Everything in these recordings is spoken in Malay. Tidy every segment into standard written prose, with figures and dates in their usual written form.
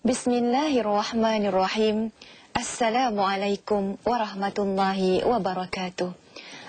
Bismillahirrahmanirrahim. Assalamualaikum warahmatullahi wabarakatuh.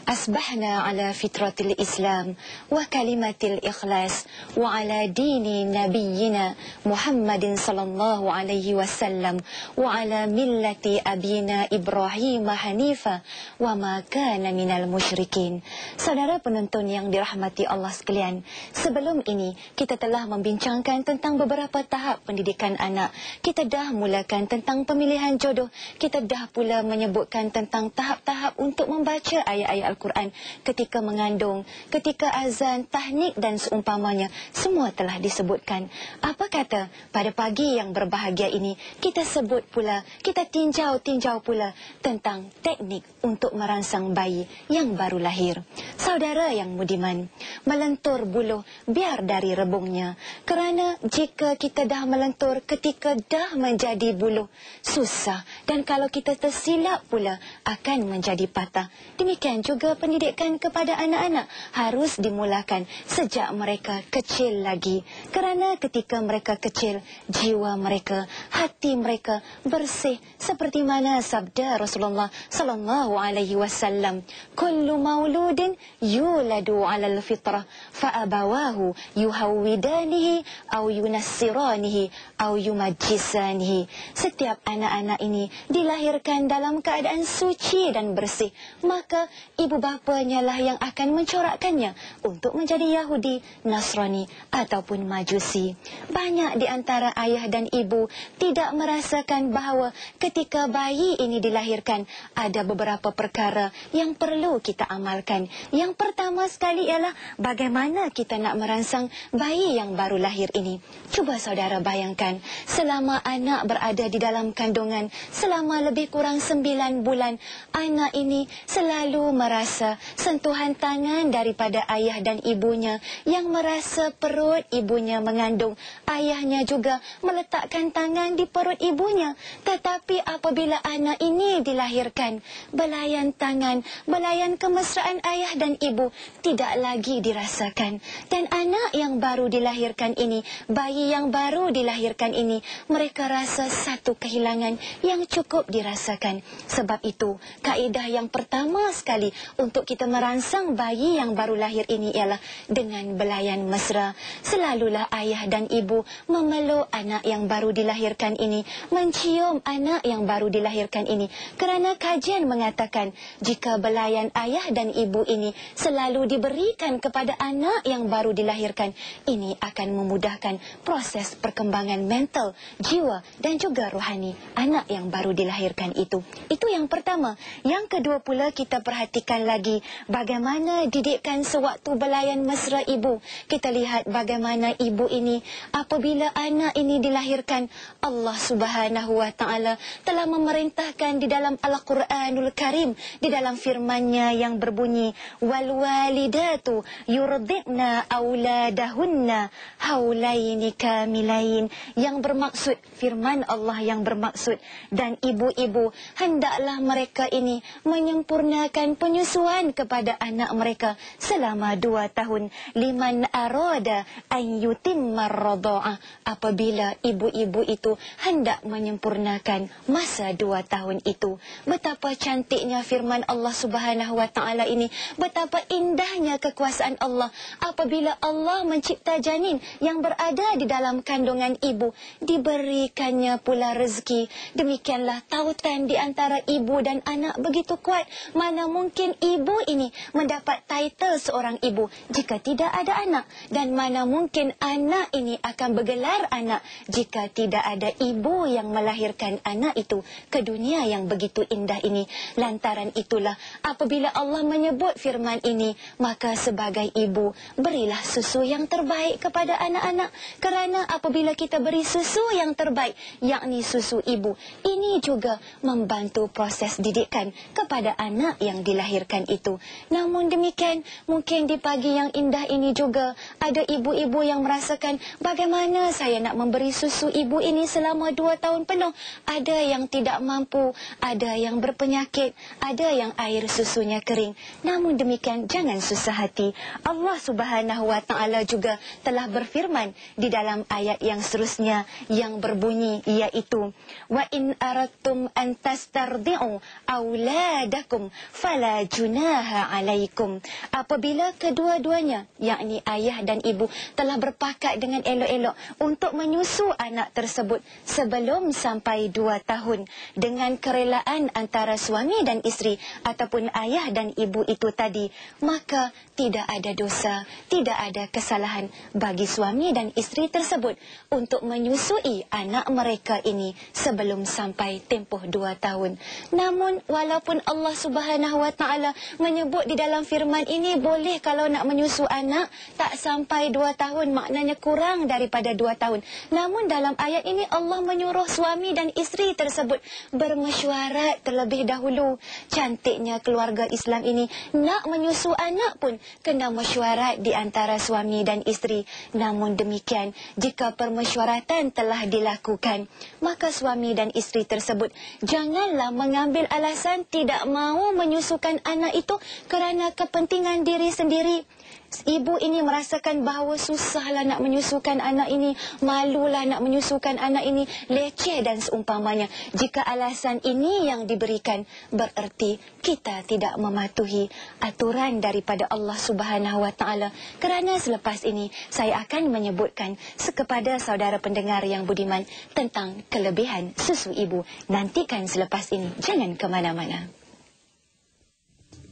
Asbahna ala fitratil Islam wa kalimatil ikhlas wa ala dini nabiyyina Muhammadin sallallahu alaihi wasallam wa ala millati abina Ibrahim hanifa wa ma kana minal musyrikin. Saudara penonton yang dirahmati Allah sekalian, sebelum ini kita telah membincangkan tentang beberapa tahap pendidikan anak. Kita dah mulakan tentang pemilihan jodoh. Kita dah pula menyebutkan tentang tahap-tahap untuk membaca ayat-ayat Al-Quran ketika mengandung, ketika azan, tahnik dan seumpamanya, semua telah disebutkan. Apa kata pada pagi yang berbahagia ini kita sebut pula, kita tinjau pula tentang teknik untuk merangsang bayi yang baru lahir. Saudara yang budiman, melentur buluh biar dari rebungnya, kerana jika kita dah melentur ketika dah menjadi buluh, susah, dan kalau kita tersilap pula akan menjadi patah. Demikian juga pendidikan kepada anak-anak harus dimulakan sejak mereka kecil lagi, kerana ketika mereka kecil, jiwa mereka, hati mereka bersih seperti mana sabda Rasulullah sallallahu alaihi wasallam, kullu mauludin yuladu 'alal fitrah fa abawahu yuhawwidanihi aw yunassiranihi aw yumajjisanihi. Setiap anak-anak ini dilahirkan dalam keadaan suci dan bersih, maka ibu bapanya lah yang akan mencorakkannya untuk menjadi Yahudi, Nasrani ataupun Majusi. Banyak di antara ayah dan ibu tidak merasakan bahawa ketika bayi ini dilahirkan ada beberapa perkara yang perlu kita amalkan. Yang pertama sekali ialah bagaimana kita nak merangsang bayi yang baru lahir ini. Cuba saudara bayangkan, selama anak berada di dalam kandungan selama lebih kurang 9 bulan, anak ini selalu merasa sentuhan tangan daripada ayah dan ibunya, yang merasa perut ibunya mengandung. Ayahnya juga meletakkan tangan di perut ibunya. Tetapi apabila anak ini dilahirkan, belayan tangan, belayan kemesraan ayah dan ibu tidak lagi dirasakan. Dan anak yang baru dilahirkan ini, bayi yang baru dilahirkan ini, mereka rasa satu kehilangan yang cukup dirasakan. Sebab itu, kaedah yang pertama sekali untuk kita merangsang bayi yang baru lahir ini ialah dengan belayan mesra. Selalulah ayah dan ibu memeluk anak yang baru dilahirkan ini, mencium anak yang baru dilahirkan ini, kerana kajian mengatakan jika belayan ayah dan ibu ini selalu diberikan kepada anak yang baru dilahirkan, ini akan memudahkan proses perkembangan mental, jiwa dan juga rohani anak yang baru dilahirkan itu. Itu yang pertama. Yang kedua pula, kita perhatikan lagi bagaimana didikan sewaktu belayan mesra ibu. Kita lihat bagaimana ibu ini apabila anak ini dilahirkan, Allah Subhanahu wa taala telah memerintahkan di dalam Al-Quranul Karim, di dalam firman-Nya yang berbunyi, wal walidatu yurdi'na auladahunna haulaini kamilain, yang bermaksud, firman Allah yang bermaksud, dan ibu-ibu hendaklah mereka ini menyempurnakan penyusuan kepada anak mereka selama 2 tahun. Liman arada an yutimmar radha'ah, apabila ibu-ibu itu hendak menyempurnakan masa 2 tahun itu. Betapa cantiknya firman Allah Subhanahu wa taala ini, betapa indahnya kekuasaan Allah apabila Allah mencipta janin yang berada di dalam kandungan ibu, diberikannya pula rezeki. Demikianlah tautan di antara ibu dan anak begitu kuat. Mana mungkin ibu ini mendapat title seorang ibu jika tidak ada anak, dan mana mungkin anak ini akan bergelar anak jika tidak ada ibu yang melahirkan anak itu ke dunia yang begitu indah ini. Lantaran itulah apabila Allah menyebut firman ini, maka sebagai ibu berilah susu yang terbaik kepada anak-anak, kerana apabila kita beri susu yang terbaik, yakni susu ibu, ini juga membantu proses didikan kepada anak yang dilahirkan membenarkan itu. Namun demikian, mungkin di pagi yang indah ini juga ada ibu-ibu yang merasakan bagaimana saya nak memberi susu ibu ini selama 2 tahun penuh. Ada yang tidak mampu, ada yang berpenyakit, ada yang air susunya kering. Namun demikian, jangan susah hati. Allah Subhanahu wa Ta'ala juga telah berfirman di dalam ayat yang seterusnya yang berbunyi, iaitu wa in aradtum an tastardi'u auladakum fala junaha alaikum. Apabila kedua-duanya, yakni ayah dan ibu, telah berpakat dengan elok-elok untuk menyusu anak tersebut sebelum sampai 2 tahun dengan kerelaan antara suami dan isteri ataupun ayah dan ibu itu tadi, maka tidak ada dosa, tidak ada kesalahan bagi suami dan isteri tersebut untuk menyusui anak mereka ini sebelum sampai tempoh 2 tahun. Namun walaupun Allah Subhanahu wa Ta'ala menyebut di dalam firman ini boleh kalau nak menyusu anak tak sampai 2 tahun, maknanya kurang daripada 2 tahun. Namun dalam ayat ini Allah menyuruh suami dan isteri tersebut bermesyuarat terlebih dahulu. Cantiknya keluarga Islam ini, nak menyusu anak pun kena mesyuarat di antara suami dan isteri. Namun demikian, jika permesyuaratan telah dilakukan, maka suami dan isteri tersebut janganlah mengambil alasan tidak mahu menyusukan anak itu kerana kepentingan diri sendiri. Ibu ini merasakan bahawa susahlah nak menyusukan anak ini, malulah nak menyusukan anak ini, leceh dan seumpamanya. Jika alasan ini yang diberikan, bererti kita tidak mematuhi aturan daripada Allah Subhanahu wa Ta'ala. Kerana selepas ini saya akan menyebutkan kepada saudara pendengar yang budiman tentang kelebihan susu ibu. Nantikan selepas ini, jangan ke mana-mana.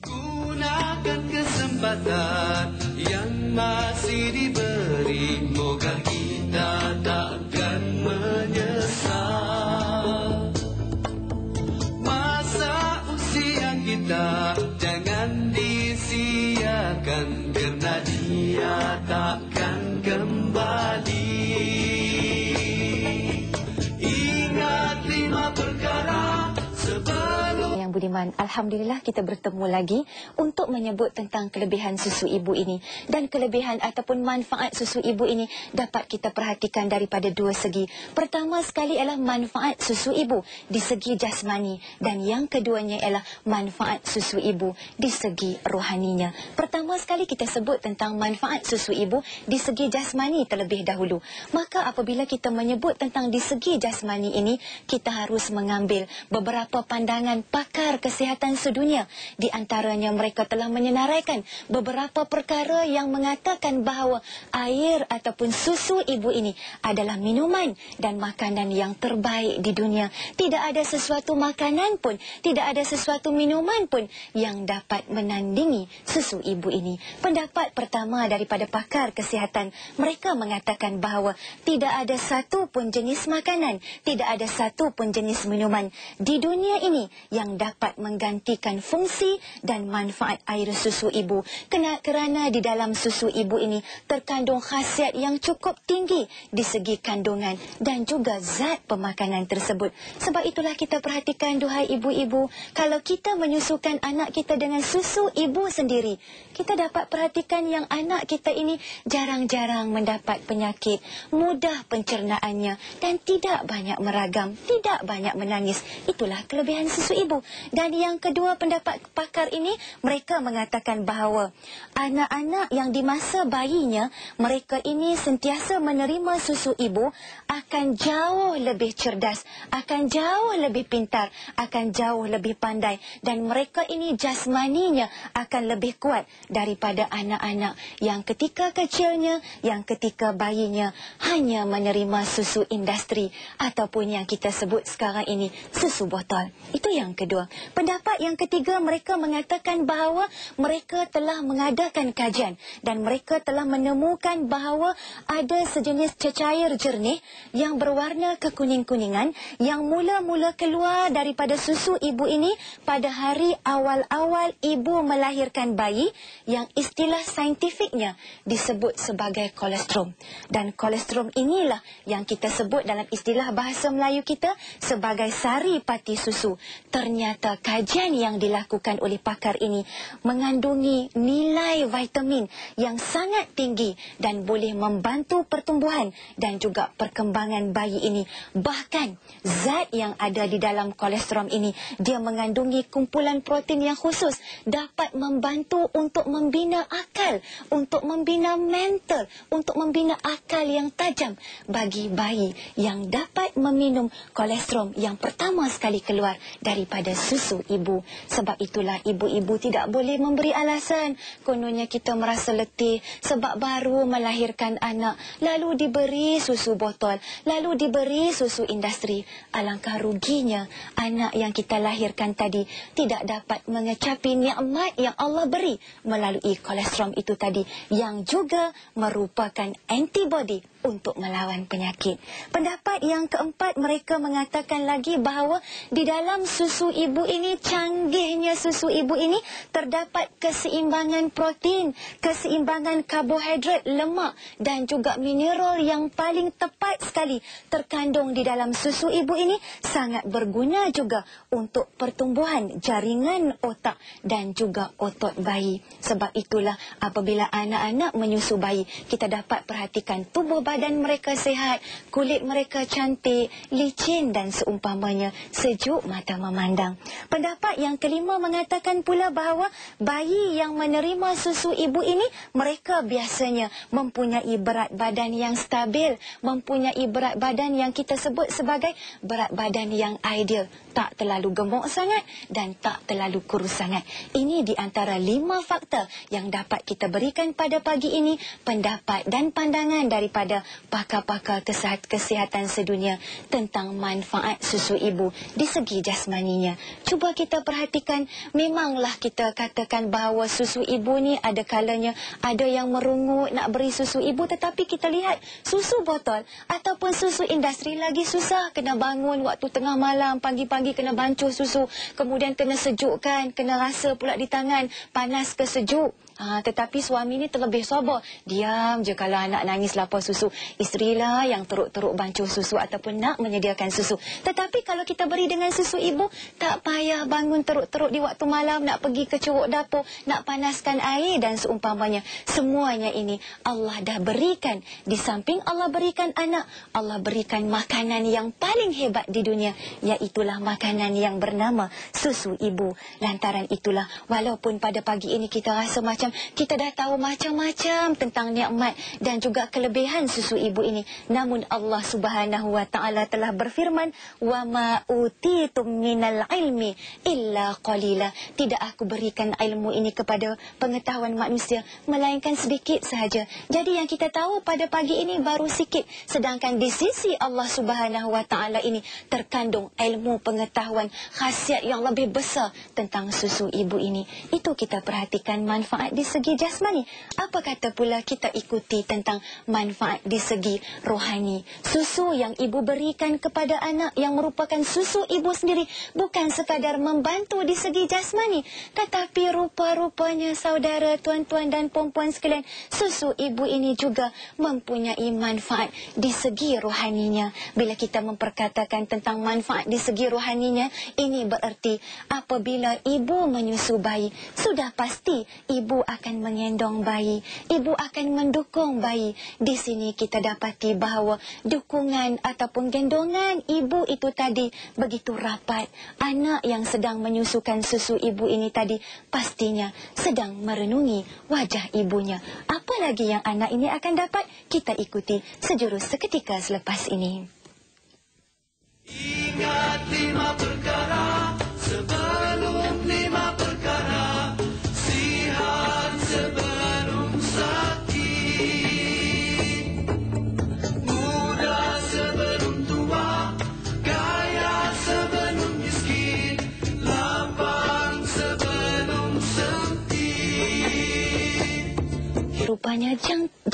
Gunakan kesempatan yang masih diberi, moga kita takkan menyesal. Masa usia kita jangan disia-siakan, kerana dia takkan kembali. Ingat 5 perkara sebelum Budiman, alhamdulillah kita bertemu lagi untuk menyebut tentang kelebihan susu ibu ini. Dan kelebihan ataupun manfaat susu ibu ini dapat kita perhatikan daripada 2 segi. Pertama sekali ialah manfaat susu ibu di segi jasmani, dan yang keduanya ialah manfaat susu ibu di segi rohaninya. Pertama sekali kita sebut tentang manfaat susu ibu di segi jasmani terlebih dahulu. Maka apabila kita menyebut tentang di segi jasmani ini, kita harus mengambil beberapa pandangan pakar kesihatan sedunia. Di antaranya mereka telah menyenaraikan beberapa perkara yang mengatakan bahawa air ataupun susu ibu ini adalah minuman dan makanan yang terbaik di dunia. Tidak ada sesuatu makanan pun, tidak ada sesuatu minuman pun yang dapat menandingi susu ibu ini. Pendapat pertama daripada pakar kesihatan, mereka mengatakan bahawa tidak ada satu pun jenis makanan, tidak ada satu pun jenis minuman di dunia ini yang dapat menggantikan fungsi dan manfaat air susu ibu. Kerana di dalam susu ibu ini terkandung khasiat yang cukup tinggi di segi kandungan dan juga zat pemakanan tersebut. Sebab itulah kita perhatikan, duhai ibu-ibu, kalau kita menyusukan anak kita dengan susu ibu sendiri, kita dapat perhatikan yang anak kita ini jarang-jarang mendapat penyakit, mudah pencernaannya dan tidak banyak meragam, tidak banyak menangis. Itulah kelebihan susu ibu. Dan yang kedua, pendapat pakar ini, mereka mengatakan bahawa anak-anak yang di masa bayinya, mereka ini sentiasa menerima susu ibu, akan jauh lebih cerdas, akan jauh lebih pintar, akan jauh lebih pandai, dan mereka ini jasmaninya akan lebih kuat daripada anak-anak yang ketika kecilnya, yang ketika bayinya hanya menerima susu industri ataupun yang kita sebut sekarang ini susu botol. Itu yang kedua. Pendapat yang ketiga, mereka mengatakan bahawa mereka telah mengadakan kajian dan mereka telah menemukan bahawa ada sejenis cecair jernih yang berwarna kekuning-kuningan yang mula-mula keluar daripada susu ibu ini pada hari awal-awal ibu melahirkan bayi, yang istilah saintifiknya disebut sebagai kolestrum. Dan kolestrum inilah yang kita sebut dalam istilah bahasa Melayu kita sebagai sari pati susu. Ternyata kajian yang dilakukan oleh pakar ini mengandungi nilai vitamin yang sangat tinggi dan boleh membantu pertumbuhan dan juga perkembangan bayi ini. Bahkan zat yang ada di dalam kolesterol ini, dia mengandungi kumpulan protein yang khusus, dapat membantu untuk membina akal, untuk membina mental, untuk membina akal yang tajam bagi bayi yang dapat meminum kolesterol yang pertama sekali keluar daripada susu ibu. Sebab itulah ibu-ibu tidak boleh memberi alasan kononnya kita merasa letih sebab baru melahirkan anak, lalu diberi susu botol, lalu diberi susu industri. Alangkah ruginya anak yang kita lahirkan tadi tidak dapat mengecapi nikmat yang Allah beri melalui kolesterol itu tadi, yang juga merupakan antibody untuk melawan penyakit. Pendapat yang keempat, mereka mengatakan lagi bahawa di dalam susu ibu ini, canggihnya susu ibu ini, terdapat keseimbangan protein, keseimbangan karbohidrat, lemak dan juga mineral yang paling tepat sekali terkandung di dalam susu ibu ini, sangat berguna juga untuk pertumbuhan jaringan otak dan juga otot bayi. Sebab itulah apabila anak-anak menyusu bayi, kita dapat perhatikan tubuh badan mereka sihat, kulit mereka cantik, licin dan seumpamanya, sejuk mata memandang. Pendapat yang kelima mengatakan pula bahawa bayi yang menerima susu ibu ini, mereka biasanya mempunyai berat badan yang stabil, mempunyai berat badan yang kita sebut sebagai berat badan yang ideal, tak terlalu gemuk sangat dan tak terlalu kurus sangat. Ini di antara 5 faktor yang dapat kita berikan pada pagi ini, pendapat dan pandangan daripada pakar-pakar kesihatan sedunia tentang manfaat susu ibu di segi jasmaninya. Cuba kita perhatikan, memanglah kita katakan bahawa susu ibu ni ada kalanya ada yang merungut nak beri susu ibu, tetapi kita lihat susu botol ataupun susu industri lagi susah. Kena bangun waktu tengah malam, pagi-pagi kena bancuh susu, kemudian kena sejukkan, kena rasa pula di tangan panas ke sejuk. Tetapi suami ni terlebih sabar, diam je kalau anak nangis lapar susu. Isterilah yang teruk-teruk bancuh susu ataupun nak menyediakan susu. Tetapi kalau kita beri dengan susu ibu, tak payah bangun teruk-teruk di waktu malam nak pergi ke curug dapur, nak panaskan air dan seumpamanya. Semuanya ini Allah dah berikan. Di samping Allah berikan anak, Allah berikan makanan yang paling hebat di dunia, iaitulah makanan yang bernama susu ibu. Lantaran itulah, walaupun pada pagi ini kita rasa macam kita dah tahu macam-macam tentang nikmat dan juga kelebihan susu ibu ini, namun Allah Subhanahu wa taala telah berfirman, wa ma utitum minal ilmi illa qalila. Tidak aku berikan ilmu ini kepada pengetahuan manusia melainkan sedikit sahaja. Jadi yang kita tahu pada pagi ini baru sikit, sedangkan di sisi Allah Subhanahu wa taala ini terkandung ilmu pengetahuan, khasiat yang lebih besar tentang susu ibu ini. Itu kita perhatikan manfaat di segi jasmani. Apa kata pula kita ikuti tentang manfaat di segi rohani? Susu yang ibu berikan kepada anak yang merupakan susu ibu sendiri bukan sekadar membantu di segi jasmani, tetapi rupa-rupanya saudara, tuan-tuan dan puan-puan sekalian, susu ibu ini juga mempunyai manfaat di segi rohaninya. Bila kita memperkatakan tentang manfaat di segi rohaninya, ini bererti apabila ibu menyusu bayi, sudah pasti ibu akan mengendong bayi, ibu akan mendukung bayi. Di sini kita dapati bahawa dukungan ataupun gendongan ibu itu tadi begitu rapat. Anak yang sedang menyusukan susu ibu ini tadi pastinya sedang merenungi wajah ibunya. Apa lagi yang anak ini akan dapat? Kita ikuti sejurus seketika selepas ini. Ingat 5 perkara sebelum 5 perkara. Sihat sebelum sakit, muda sebelum tua, kaya sebelum miskin, lapang sebelum sempit. Rupanya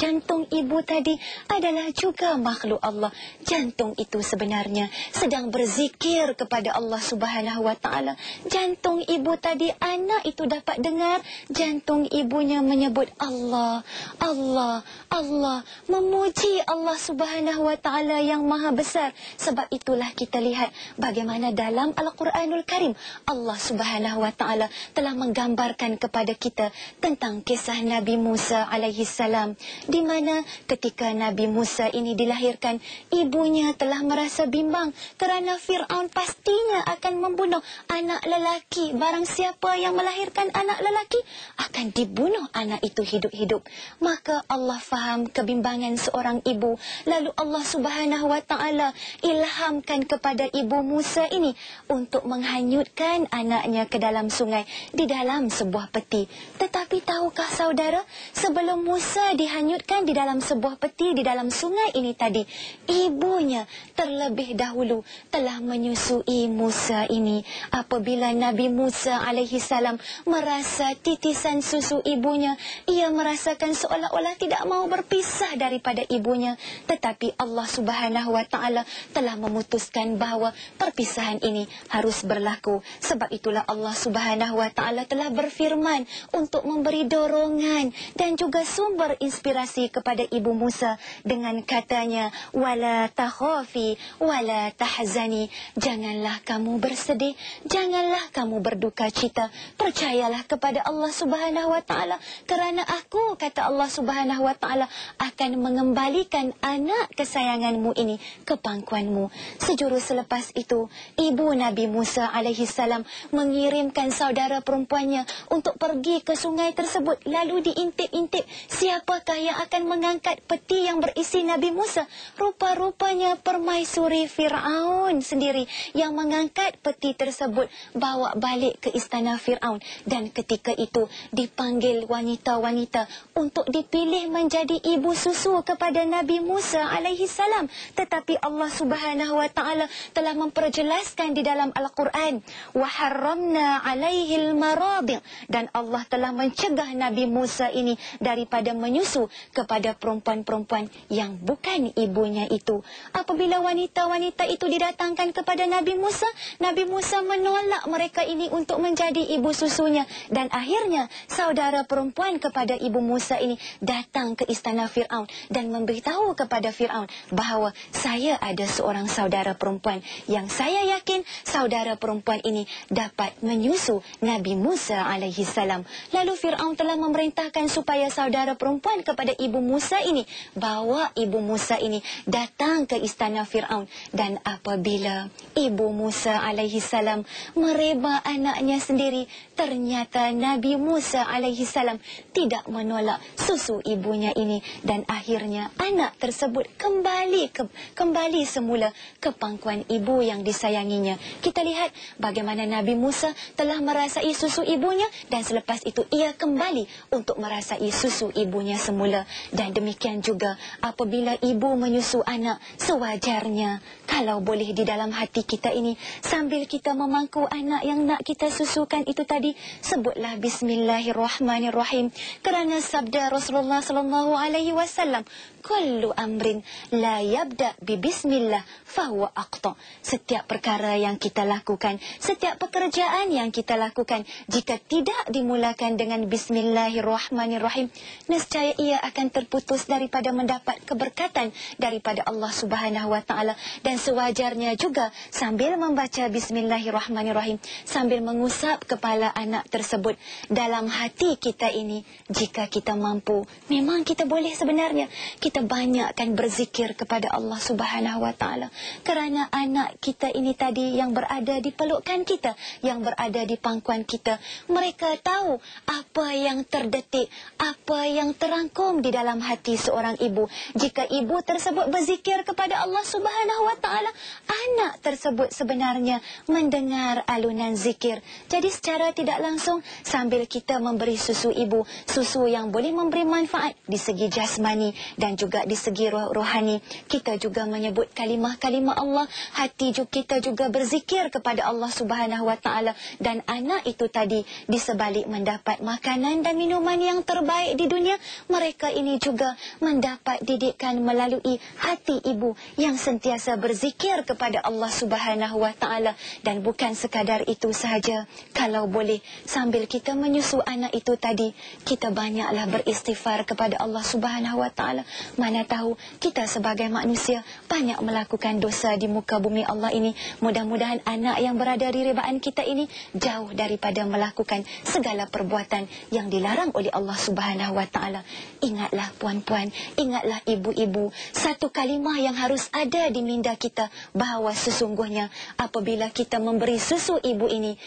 jantung ibu tadi adalah juga makhluk Allah. Jantung itu sebenarnya sedang berzikir kepada Allah Subhanahu wa taala. Jantung ibu tadi, anak itu dapat dengar jantung ibunya menyebut Allah, Allah, Allah, memuji Allah Subhanahu wa taala yang maha besar. Sebab itulah kita lihat bagaimana dalam Al-Quranul Karim Allah Subhanahu wa taala telah menggambarkan kepada kita tentang kisah Nabi Musa alaihi salam, di mana ketika Nabi Musa ini dilahirkan, ibunya telah merasa bimbang kerana Fir'aun pastinya akan membunuh anak lelaki. Barang siapa yang melahirkan anak lelaki akan dibunuh anak itu hidup-hidup. Maka Allah faham kebimbangan seorang ibu, lalu Allah Subhanahu wa taala ilhamkan kepada ibu Musa ini untuk menghanyutkan anaknya ke dalam sungai di dalam sebuah peti. Tetapi tahukah saudara, sebelum Musa dihanyutkan di dalam sebuah peti di dalam sungai ini tadi, ibunya terlebih dahulu telah menyusui Musa ini. Apabila Nabi Musa alaihi salam merasa titisan susu ibunya, ia merasakan seolah-olah tidak mau berpisah daripada ibunya. Tetapi Allah Subhanahu wa taala telah memutuskan bahawa perpisahan ini harus berlaku. Sebab itulah Allah Subhanahu wa taala telah berfirman untuk memberi dorongan dan juga sumber inspirasi kepada ibu Musa dengan katanya, wala takhafi wala tahzani, janganlah kamu bersedih, janganlah kamu berduka cita, percayalah kepada Allah Subhanahu wa taala, kerana aku, kata Allah Subhanahu wa taala, akan mengembalikan anak kesayanganmu ini ke pangkuanmu. Sejurus selepas itu, ibu Nabi Musa alaihi salam mengirimkan saudara perempuannya untuk pergi ke sungai tersebut, lalu diintip-intip siapakah yang akan mengangkat peti yang berisi Nabi Musa. Rupa-rupanya permaisuri Fir'aun sendiri yang mengangkat peti tersebut bawa balik ke istana Fir'aun. Dan ketika itu dipanggil wanita-wanita untuk dipilih menjadi ibu susu kepada Nabi Musa alaihi salam. Tetapi Allah Subhanahu wa taala telah memperjelaskan di dalam Al-Quran, wa harramna alaihil maradi', dan Allah telah mencegah Nabi Musa ini daripada menyusu kepada perempuan-perempuan yang bukan ibunya itu. Apabila wanita-wanita itu didatangkan kepada Nabi Musa menolak mereka ini untuk menjadi ibu susunya. Dan akhirnya saudara perempuan kepada ibu Musa ini datang ke istana Fir'aun dan memberitahu kepada Fir'aun bahawa saya ada seorang saudara perempuan yang saya yakin saudara perempuan ini dapat menyusu Nabi Musa alaihi salam. Lalu Fir'aun telah memerintahkan supaya saudara perempuan kepada ibu Musa ini bawa ibu Musa ini datang ke istana Fir'aun. Dan apabila ibu Musa alaihi salam mereba anaknya sendiri, ternyata Nabi Musa alaihi salam tidak menolak susu ibunya ini, dan akhirnya anak tersebut kembali semula ke pangkuan ibu yang disayanginya. Kita lihat bagaimana Nabi Musa telah merasai susu ibunya, dan selepas itu ia kembali untuk merasai susu ibunya semula. Dan demikian juga apabila ibu menyusu anak, sewajarnya kalau boleh di dalam hati kita ini, sambil kita memangku anak yang nak kita susukan itu tadi, sebutlah Bismillahirrahmanirrahim, kerana sabda Rasulullah sallallahu alaihi wasallam, kullu amrin la yabda bi bismillah fahuwa aqta. Setiap perkara yang kita lakukan, setiap pekerjaan yang kita lakukan, jika tidak dimulakan dengan Bismillahirrahmanirrahim, nescaya ia akan terputus daripada mendapat keberkatan daripada Allah Subhanahu wa taala. Dan sewajarnya juga sambil membaca Bismillahirrahmanirrahim, sambil mengusap kepala anak tersebut, dalam hati kita ini, jika kita mampu, memang kita boleh sebenarnya kita banyakkan berzikir kepada Allah Subhanahu wa taala, kerana anak kita ini tadi yang berada di pelukan kita, yang berada di pangkuan kita, mereka tahu apa yang terdetik, apa yang terangkum di dalam hati seorang ibu. Jika ibu tersebut berzikir kepada Allah Subhanahu wa taala, anak tersebut sebenarnya mendengar alunan zikir. Jadi secara tidak langsung, sambil kita memberi susu ibu, susu yang boleh memberi manfaat di segi jasmani dan juga di segi rohani kita juga menyebut kalimah-kalimah Allah, hati kita juga berzikir kepada Allah Subhanahu wa taala, dan anak itu tadi di sebalik mendapat makanan dan minuman yang terbaik di dunia, mereka ini juga mendapat didikan melalui hati ibu yang sentiasa berzikir kepada Allah Subhanahu wa taala. Dan bukan sekadar itu sahaja, kalau boleh sambil kita menyusu anak itu tadi, kita banyaklah beristighfar kepada Allah Subhanahu wa taala. Mana tahu kita sebagai manusia banyak melakukan dosa di muka bumi Allah ini. Mudah-mudahan anak yang berada di ribaan kita ini jauh daripada melakukan segala perbuatan yang dilarang oleh Allah Subhanahu wa taala. Ingatlah puan-puan, ingatlah ibu-ibu, satu kalimah yang harus ada di minda kita, bahawa sesungguhnya apabila kita memberi susu ibu ini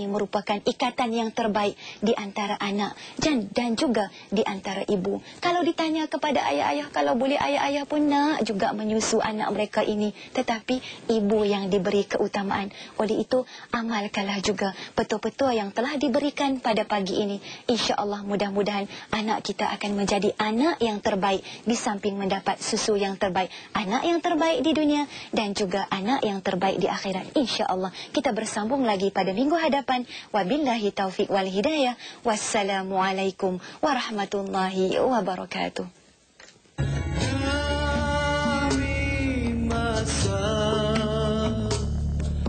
merupakan ikatan yang terbaik di antara anak dan juga di antara ibu. Kalau ditanya kepada ayah-ayah, kalau boleh ayah-ayah pun nak juga menyusu anak mereka ini, tetapi ibu yang diberi keutamaan. Oleh itu, amalkanlah juga betul-betul yang telah diberikan pada pagi ini. InsyaAllah mudah-mudahan anak kita akan menjadi anak yang terbaik, di samping mendapat susu yang terbaik, anak yang terbaik di dunia dan juga anak yang terbaik di akhirat. InsyaAllah kita bersambung lagi pada minggu hadapan. Wabillahi taufiq wal hidayah. Wassalamualaikum warahmatullahi wabarakatuh.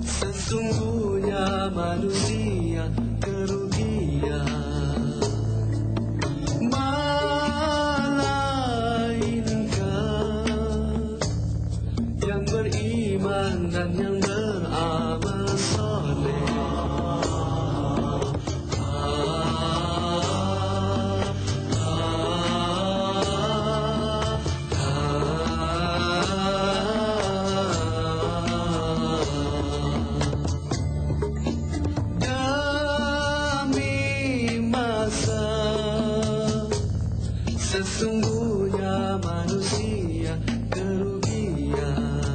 Sesungguhnya manusia kerugian, melainkan yang beriman dan yang beramal soleh. Sesungguhnya manusia kerugian,